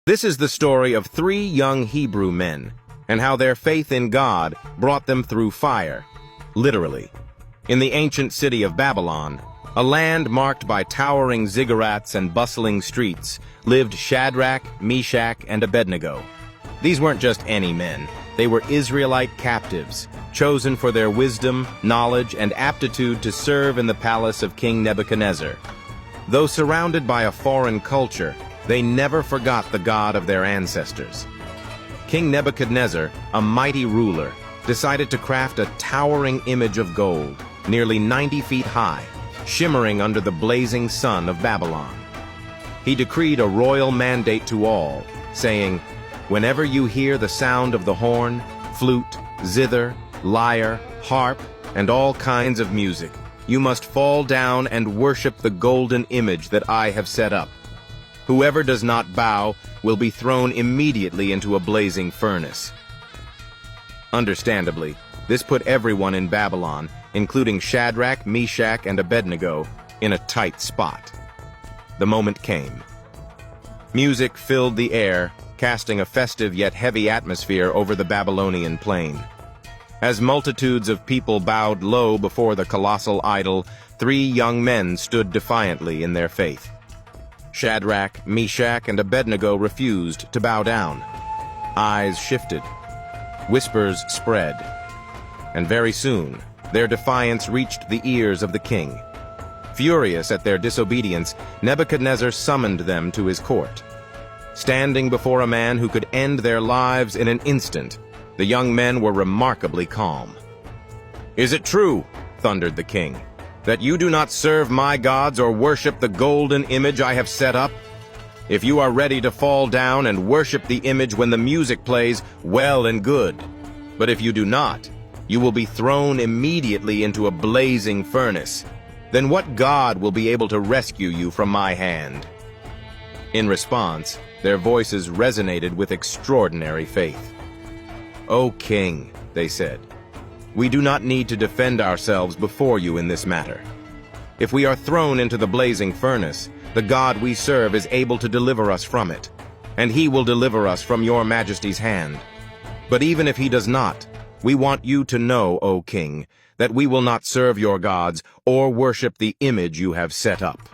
This is the story of 3 young Hebrew men and how their faith in God brought them through fire, literally. In the ancient city of Babylon, a land marked by towering ziggurats and bustling streets, lived Shadrach, Meshach, and Abednego. These weren't just any men. They were Israelite captives, chosen for their wisdom, knowledge, and aptitude to serve in the palace of King Nebuchadnezzar. Though surrounded by a foreign culture, they never forgot the God of their ancestors. King Nebuchadnezzar, a mighty ruler, decided to craft a towering image of gold, nearly 90 feet high, shimmering under the blazing sun of Babylon. He decreed a royal mandate to all, saying, "Whenever you hear the sound of the horn, flute, zither, lyre, harp, and all kinds of music, you must fall down and worship the golden image that I have set up. Whoever does not bow will be thrown immediately into a blazing furnace." Understandably, this put everyone in Babylon, including Shadrach, Meshach, and Abednego, in a tight spot. The moment came. Music filled the air, casting a festive yet heavy atmosphere over the Babylonian plain. As multitudes of people bowed low before the colossal idol, 3 young men stood defiantly in their faith. Shadrach, Meshach, and Abednego refused to bow down. Eyes shifted. Whispers spread. And very soon, their defiance reached the ears of the king. Furious at their disobedience, Nebuchadnezzar summoned them to his court. Standing before a man who could end their lives in an instant, the young men were remarkably calm. "Is it true," thundered the king, "that you do not serve my gods or worship the golden image I have set up? If you are ready to fall down and worship the image when the music plays, well and good. But if you do not, you will be thrown immediately into a blazing furnace. Then what God will be able to rescue you from my hand?" In response, their voices resonated with extraordinary faith. "O king," they said, "we do not need to defend ourselves before you in this matter. If we are thrown into the blazing furnace, the God we serve is able to deliver us from it, and he will deliver us from your majesty's hand. But even if he does not, we want you to know, O king, that we will not serve your gods or worship the image you have set up."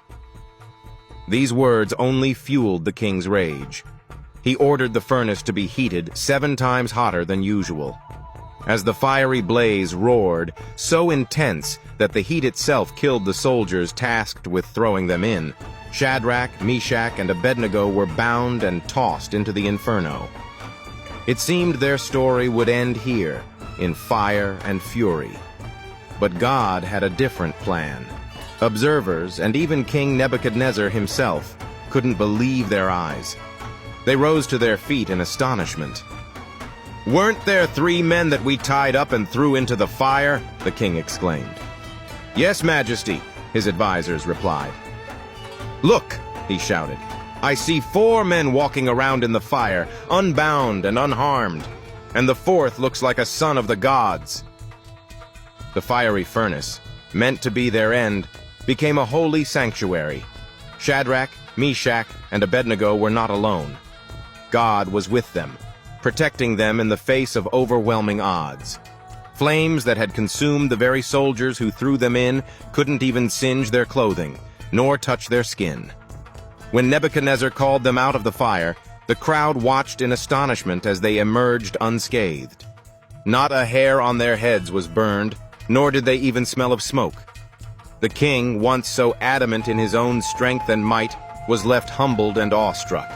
These words only fueled the king's rage. He ordered the furnace to be heated 7 times hotter than usual. As the fiery blaze roared, so intense that the heat itself killed the soldiers tasked with throwing them in, Shadrach, Meshach, and Abednego were bound and tossed into the inferno. It seemed their story would end here, in fire and fury. But God had a different plan. Observers, and even King Nebuchadnezzar himself, couldn't believe their eyes. They rose to their feet in astonishment. "Weren't there 3 men that we tied up and threw into the fire?" the king exclaimed. "Yes, Majesty," his advisors replied. "Look," he shouted, "I see 4 men walking around in the fire, unbound and unharmed, and the 4th looks like a son of the gods." The fiery furnace, meant to be their end, became a holy sanctuary. Shadrach, Meshach, and Abednego were not alone. God was with them, protecting them in the face of overwhelming odds. Flames that had consumed the very soldiers who threw them in couldn't even singe their clothing, nor touch their skin. When Nebuchadnezzar called them out of the fire, the crowd watched in astonishment as they emerged unscathed. Not a hair on their heads was burned, nor did they even smell of smoke. The king, once so adamant in his own strength and might, was left humbled and awestruck.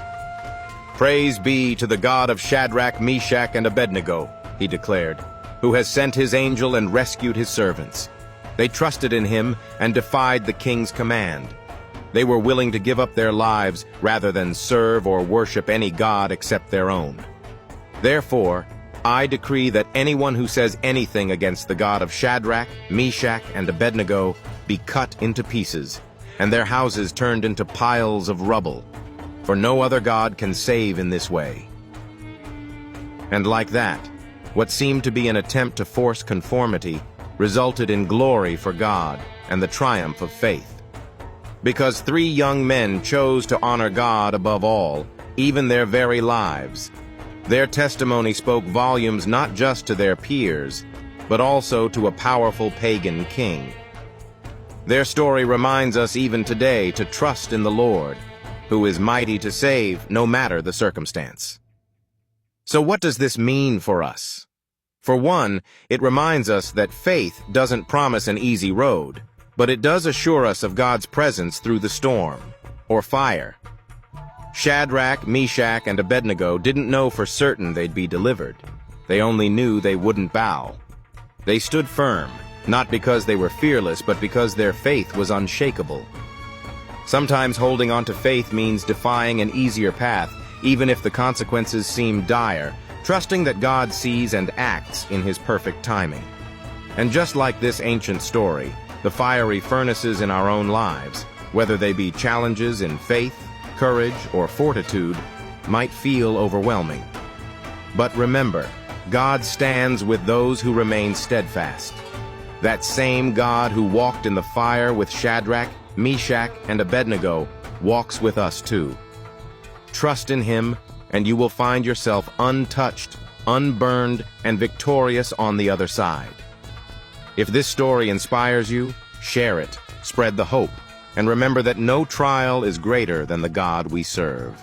"Praise be to the God of Shadrach, Meshach, and Abednego," he declared, "who has sent his angel and rescued his servants. They trusted in him and defied the king's command. They were willing to give up their lives rather than serve or worship any god except their own. Therefore, I decree that anyone who says anything against the God of Shadrach, Meshach, and Abednego be cut into pieces, and their houses turned into piles of rubble, for no other god can save in this way." And like that, what seemed to be an attempt to force conformity resulted in glory for God and the triumph of faith. Because 3 young men chose to honor God above all, even their very lives. Their testimony spoke volumes not just to their peers, but also to a powerful pagan king. Their story reminds us even today to trust in the Lord, who is mighty to save no matter the circumstance. So what does this mean for us? For one, it reminds us that faith doesn't promise an easy road, but it does assure us of God's presence through the storm, or fire. Shadrach, Meshach, and Abednego didn't know for certain they'd be delivered. They only knew they wouldn't bow. They stood firm, not because they were fearless, but because their faith was unshakable. Sometimes holding on to faith means defying an easier path, even if the consequences seem dire, trusting that God sees and acts in His perfect timing. And just like this ancient story, the fiery furnaces in our own lives, whether they be challenges in faith, courage, or fortitude, might feel overwhelming. But remember, God stands with those who remain steadfast. That same God who walked in the fire with Shadrach, Meshach, and Abednego walks with us too. Trust in Him, and you will find yourself untouched, unburned, and victorious on the other side. If this story inspires you, share it, spread the hope, and remember that no trial is greater than the God we serve.